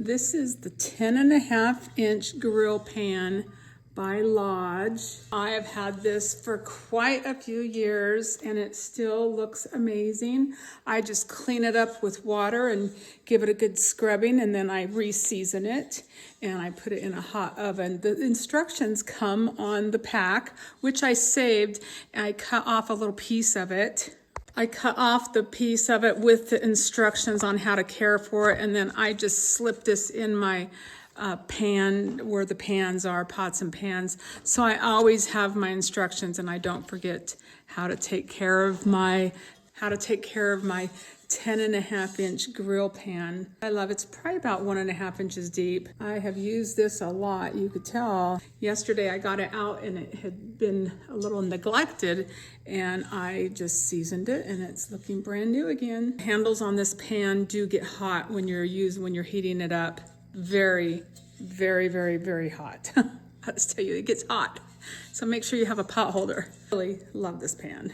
This is the 10.5-inch grill pan by Lodge. I have had this for quite a few years and it still looks amazing. I just clean it up with water and give it a good scrubbing, and then I re-season it and I put it in a hot oven. The instructions come on the pack, which I saved. I cut off a little piece of it. I cut off the piece of it with the instructions on how to care for it, and then I just slip this in my pan where the pans are, pots and pans. So I always have my instructions and I don't forget how to take care of my 10.5-inch grill pan. I love it. It's probably about 1.5 inches deep. I have used this a lot, you could tell. Yesterday I got it out and it had been a little neglected, and I just seasoned it and it's looking brand new again. The handles on this pan do get hot when you're heating it up. Very, very, very, very hot. I'll just tell you, it gets hot. So make sure you have a pot holder. Really love this pan.